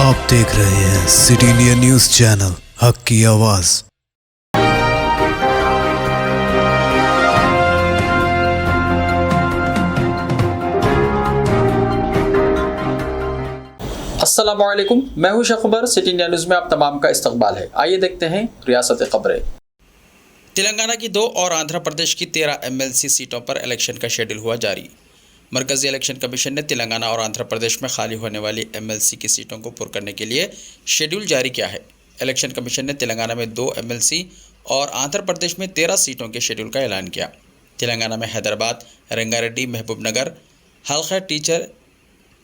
आप देख रहे हैं सिटी इंडिया न्यूज चैनल, हक की आवाज। अस्सलामुअलैकुम, मैं हूं शखबर। सिटी इंडिया न्यूज में आप तमाम का इस्तकबाल है। आइए देखते हैं रियासत खबरें। तेलंगाना की 2 और आंध्र प्रदेश की 13 एमएलसी सीटों पर इलेक्शन का शेड्यूल हुआ जारी। मरकजी इलेक्शन कमीशन ने तेलंगाना और आंध्र प्रदेश में खाली होने वाली एमएलसी की सीटों को पुर करने के लिए शेड्यूल जारी किया है। इलेक्शन कमीशन ने तेलंगाना में 2 एमएलसी और आंध्र प्रदेश में 13 सीटों के शेड्यूल का ऐलान किया। तेलंगाना में हैदराबाद, रंगारेड्डी, महबूबनगर हल्का टीचर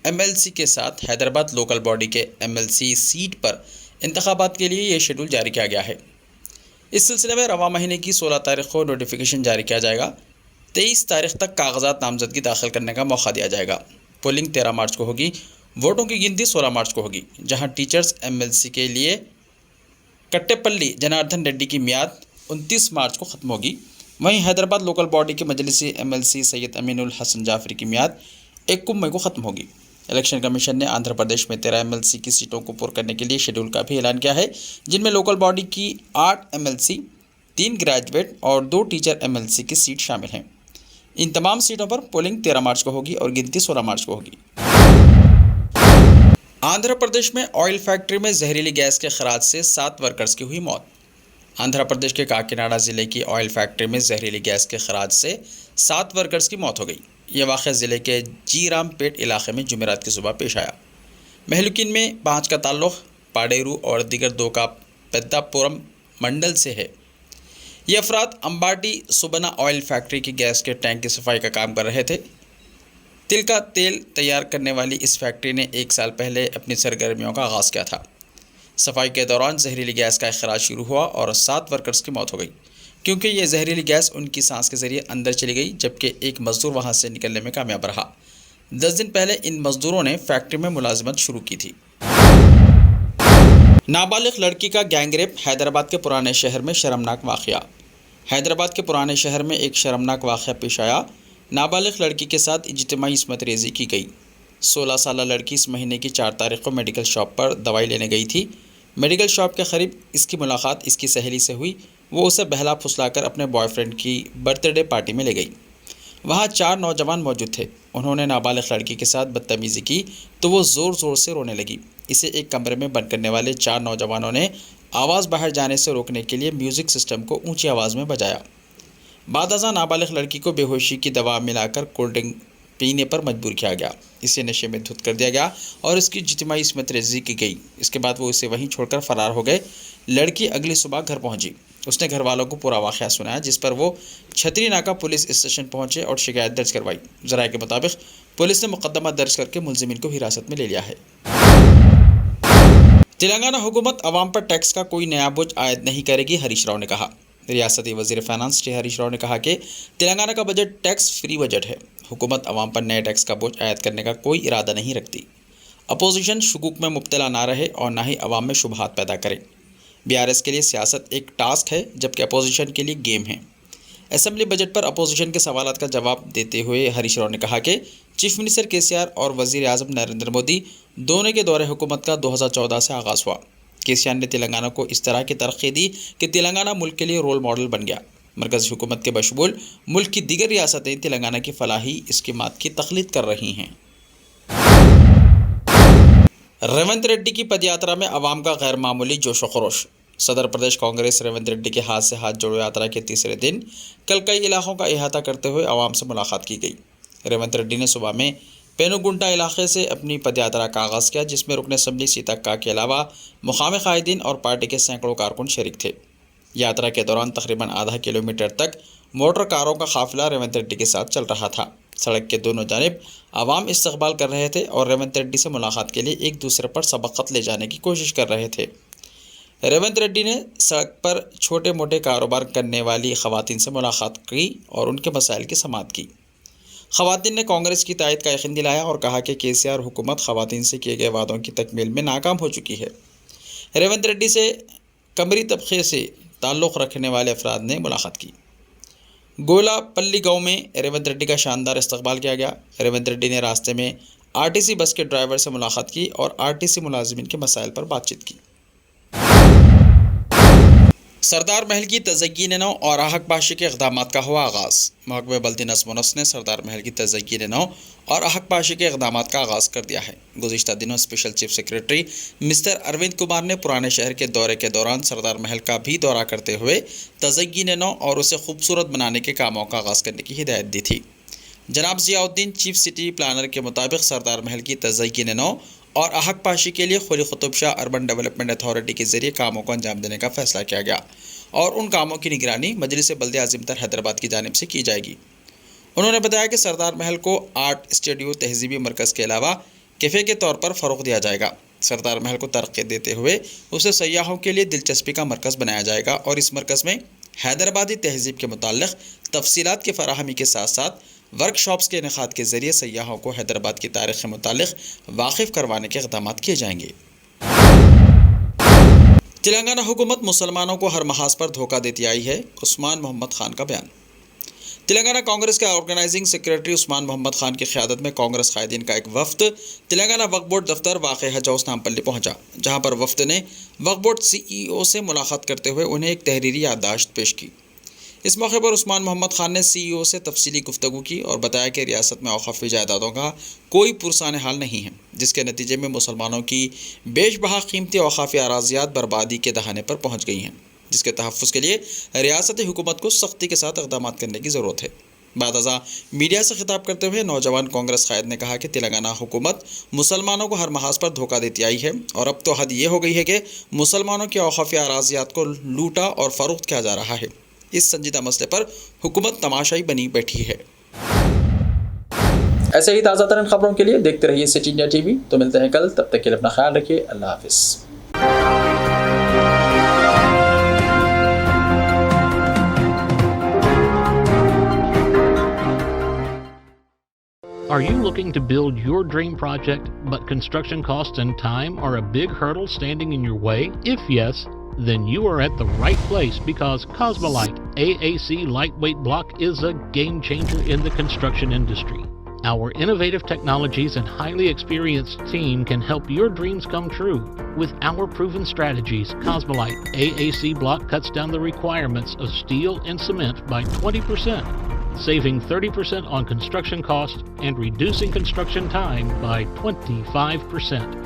एमएलसी के साथ हैदराबाद लोकल बॉडी के एमएलसी सीट पर इंतखाबात के लिए ये शेड्यूल जारी किया गया है। इस सिलसिले में रवा महीने की 16 तारीख को नोटिफिकेशन जारी किया जाएगा। 23 तारीख तक कागजात नामजदगी दाखिल करने का मौका दिया जाएगा। पोलिंग 13 मार्च को होगी। वोटों की गिनती 16 मार्च को होगी। जहां टीचर्स एमएलसी के लिए कट्टेपल्ली जनार्दन रेड्डी की मियाद 29 मार्च को ख़त्म होगी। वहीं हैदराबाद लोकल बॉडी के मजलिसी एमएलसी सैयद अमीनुल हसन जाफरी की मियाद 1 मई को ख़त्म होगी। इलेक्शन कमीशन ने आंध्र प्रदेश में 13 एमएलसी की सीटों को पुर करने के लिए शेड्यूल का भी ऐलान किया है, जिनमें लोकल बॉडी की 8 एमएलसी, 3 ग्रेजुएट और 2 टीचर एमएलसी की सीट शामिल हैं। इन तमाम सीटों पर पोलिंग 13 मार्च को होगी और गिनती 16 मार्च को होगी। आंध्र प्रदेश में ऑयल फैक्ट्री में जहरीली गैस के खराज से 7 वर्कर्स की हुई मौत। आंध्र प्रदेश के काकीनाडा ज़िले की ऑयल फैक्ट्री में जहरीली गैस के खराज से 7 वर्कर्स की मौत हो गई। यह वाक़या ज़िले के जीरामपेट इलाके में जुमेरात की सुबह पेश आया। महलुकिन में 5 का ताल्लुक़ पाडेरू और दीगर 2 का पेद्दापुरम मंडल से है। ये अफराद अंबाटी सुबना ऑयल फैक्ट्री की गैस के टैंक की सफाई का काम कर रहे थे। तिल का तेल तैयार करने वाली इस फैक्ट्री ने 1 साल पहले अपनी सरगर्मियों का आगाज़ किया था। सफाई के दौरान जहरीली गैस का इखराज शुरू हुआ और 7 वर्कर्स की मौत हो गई, क्योंकि ये जहरीली गैस उनकी सांस के ज़रिए अंदर चली गई, जबकि एक मज़दूर वहां से निकलने में कामयाब रहा। 10 दिन पहले इन मज़दूरों ने फैक्ट्री में मुलाजिमत शुरू की थी। नाबालिग लड़की का गैंगरेप, हैदराबाद के पुराने शहर में शर्मनाक वाक़या। हैदराबाद के पुराने शहर में एक शर्मनाक वाक़या पेश आया। नाबालिग लड़की के साथ इज्तिमाई इस्मत रेज़ी की गई। 16 साल लड़की इस महीने की 4 तारीख को मेडिकल शॉप पर दवाई लेने गई थी। मेडिकल शॉप के करीब इसकी मुलाकात इसकी सहेली से हुई। वो उसे बहला फुसलाकर अपने बॉयफ्रेंड की बर्थडे पार्टी में ले गई। वहाँ 4 नौजवान मौजूद थे। उन्होंने नाबालिग लड़की के साथ बदतमीज़ी की तो वो ज़ोर ज़ोर से रोने लगी। इसे एक कमरे में बंद करने वाले 4 नौजवानों ने आवाज़ बाहर जाने से रोकने के लिए म्यूज़िक सिस्टम को ऊंची आवाज़ में बजाया। बाद अज़ां नाबालिग लड़की को बेहोशी की दवा मिलाकर कोल्ड ड्रिंक पीने पर मजबूर किया गया। इसे नशे में धुत कर दिया गया और इसकी इज्तिमाई इस्मत रेज़ी की गई। इसके बाद वो इसे वहीं छोड़कर फ़रार हो गए। लड़की अगली सुबह घर पहुंची। उसने घर वालों को पूरा वाक़या सुनाया, जिस पर वो छतरी नाका पुलिस स्टेशन पहुंचे और शिकायत दर्ज करवाई। ज़राए के मुताबिक पुलिस ने मुकदमा दर्ज करके मुलजिमीन को हिरासत में ले लिया है। तेलंगाना हुकूमत अवाम पर टैक्स का कोई नया बोझ आयद नहीं करेगी, हरीश राव ने कहा। रियासती वज़ीर फाइनेंस टी हरीश राव ने कहा कि तेलंगाना का बजट टैक्स फ्री बजट है। हुकूमत अवाम पर नए टैक्स का बोझ आयद करने का कोई इरादा नहीं रखती। अपोजिशन शुकूक में मुब्तला ना रहे और ना ही अवाम में शुबहात पैदा करे। बीआरएस के लिए सियासत एक टास्क है, जबकि अपोजिशन के लिए गेम है। असेंबली बजट पर अपोजिशन के सवालात का जवाब देते हुए हरीश राव ने कहा कि चीफ मिनिस्टर केसीआर और वज़ीर आज़म नरेंद्र मोदी दोनों के दौरे हुकूमत का 2014 से आगाज़ हुआ। केसीआर ने तेलंगाना को इस तरह की तरक्की दी कि तेलंगाना मुल्क के लिए रोल मॉडल बन गया। मरकज़ी हुकूमत के बशमूल मुल्क की दीगर रियासतें तेलंगाना की फलाही स्कीमात की तक़लीद कर रही हैं। रेवंत रेड्डी की पदयात्रा में अवाम का गैर मामूली जोश व खरोश। सदर प्रदेश कांग्रेस रेवंत रेड्डी के हाथ से हाथ जोड़ो यात्रा के तीसरे दिन कल कई इलाकों का अहाता करते हुए अवाम से मुलाकात की गई। रेवंत रेड्डी ने सुबह में पेनुगुंटा इलाके से अपनी पदयात्रा का आगाज़ किया, जिसमें रुकन असम्बली सीतक्का के अलावा मुकामी कायदीन और पार्टी के सैकड़ों कारकुन शरीक थे। यात्रा के दौरान तकरीबन आधा किलोमीटर तक मोटर कारों का काफिला रेवंत रेड्डी के साथ चल रहा था। सड़क के दोनों जानिब आवाम इस्तकबाल कर रहे थे और रेवंत रेड्डी से मुलाकात के लिए एक दूसरे पर सबक़त ले जाने की कोशिश कर रहे थे। रेवंत रेड्डी ने सड़क पर छोटे मोटे कारोबार करने वाली ख़वातीन से मुलाकात की और उनके मसाइल की समाअत की। ख़वातीन ने कांग्रेस की तायद का यकीन दिलाया और कहा कि केसीआर हुकूमत ख़वातीन से किए गए वादों की तकमील में नाकाम हो चुकी है। रेवंत रेड्डी से कमरी तबके से ताल्लुक़ रखने वाले अफराद ने मुलाकात की। गोलापल्ली गांव में रेवंत रेड्डी का शानदार इस्तकबाल किया गया। रेवंत रेड्डी ने रास्ते में आरटीसी बस के ड्राइवर से मुलाकात की और आरटीसी मुलाजिमीन के मसाइल पर बातचीत की। सरदार महल की तज़य्यीन नौ और आहकपाशी के इक़दाम का हुआ आगाज़। महकमे बल्दी नज़्म व नस्क़ ने सरदार महल की तज़य्यीन नौ और आहकपाशी के इक़दाम का आगाज़ कर दिया है। गुज़िश्ता दिनों special chief secretary mister Arvind Kumar ने पुराने शहर के दौरे के दौरान सरदार महल का भी दौरा करते हुए तज़य्यीन नौ और उसे खूबसूरत बनाने के कामों का आगाज़ करने की हिदायत दी थी। जनाब ज़ियाउद्दीन चीफ सिटी प्लानर के मुताबिक सरदार महल की तज़य्यीन नौ और आहकपाशी के लिए खुली Qutub Shah urban development authority के जरिए कामों को अंजाम देने का फैसला किया गया और उन कामों की निगरानी मजलिस बल्दे आज़िमतर हैदराबाद की जानिब से की जाएगी। उन्होंने बताया कि सरदार महल को आर्ट स्टूडियो, तहजीबी मरकज़ के अलावा कैफ़े के तौर पर फ़रोग़ दिया जाएगा। सरदार महल को तरक्की देते हुए उसे सयाहों के लिए दिलचस्पी का मरकज़ बनाया जाएगा और इस मरकज़ में हैदराबादी तहजीब के मुताल्लिक़ तफसीलात की फराहमी के साथ साथ वर्कशॉप्स के इनेकाद के ज़रिए सयाहों को हैदराबाद की तारीख़ के मुताल्लिक़ वाकिफ़ करवाने के इक़दाम किए जाएंगे। तेलंगाना हुकूमत मुसलमानों को हर महाज पर धोखा देती आई है, उस्मान मोहम्मद खान का बयान। तेलंगाना कांग्रेस के ऑर्गेनाइजिंग सेक्रेटरी उस्मान मोहम्मद खान की क़यादत में कांग्रेस कायदीन का एक वफ़द तेलंगाना वक्फ बोर्ड दफ्तर वाक़े हजौस नामपल्ली पहुंचा, जहां पर वफ़द ने वक्फ बोर्ड CEO से मुलाकात करते हुए उन्हें एक तहरीरी याददाश्त पेश की। इस मौके पर उस्मान मोहम्मद खान ने CEO से तफसीली गुफ्तगू की और बताया कि रियासत में औक़ाफ़ी जायदादों का कोई पुरसान हाल नहीं है, जिसके नतीजे में मुसलमानों की बेशबहा कीमती औक़ाफ़ी अराज़ियात बर्बादी के दहाने पर पहुँच गई हैं, जिसके तहफ़्फ़ुज़ के लिए रियासती हुकूमत को सख्ती के साथ इक़दाम करने की ज़रूरत है। बादअज़ा मीडिया से खिताब करते हुए नौजवान कांग्रेस कायद ने कहा कि तेलंगाना हुकूमत मुसलमानों को हर महाज पर धोखा देती आई है और अब तो हद ये हो गई है कि मुसलमानों की औक़ाफ़ी अराज़ियात को लूटा और फ़रोख्त किया जा रहा है। इस संजीदा मसले पर हुकूमत तमाशाई बनी बैठी है। ऐसे ही ताज़ा तरीन खबरों के लिए देखते रहिए सिटी इंडिया TV। तो मिलते हैं कल, तब तक के लिए अपना ख्याल रखिए। अल्लाह हाफ़िज़। Are you looking to build your dream project, but construction costs and time are a big hurdle standing in your way? If yes, then you are at the right place, because Cosmolite AAC lightweight block is a game changer in the construction industry. Our innovative technologies and highly experienced team can help your dreams come true. With our proven strategies, Cosmolite AAC block cuts down the requirements of steel and cement by 20%, saving 30% on construction costs and reducing construction time by 25%.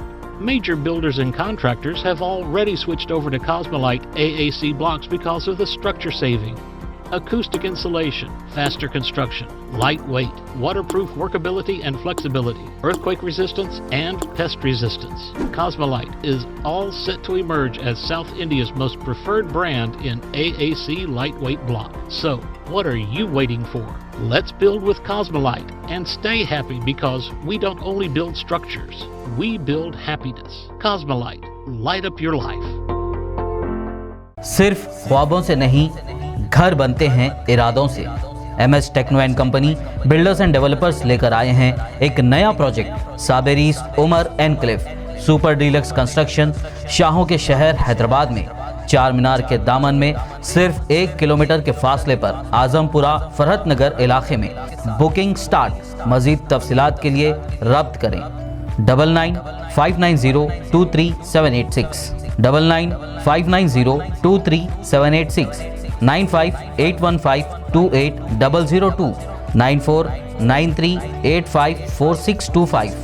Major builders and contractors have already switched over to Cosmolite AAC blocks because of the structure saving, acoustic insulation, faster construction, lightweight, waterproof workability and flexibility, earthquake resistance, and pest resistance. Cosmolite is all set to emerge as South India's most preferred brand in AAC lightweight block. So, what are you waiting for? Let's build with Cosmolite and stay happy, because we don't only build structures, we build happiness. Cosmolite, light up your life. सिर्फ ख्वाबों से नहीं, घर बनते हैं इरादों से। MS techno and company builders and developers लेकर आए हैं एक नया project, Saberis Umar enclave super deluxe construction, शाहों के शहर हैदराबाद में। चार मीनार के दामन में सिर्फ 1 किलोमीटर के फासले पर आजमपुरा फरहत नगर इलाके में। Booking start. मजीद तफसीलात के लिए रब्त करें 9959023786, 9959023786, 9581528002, 9493854625।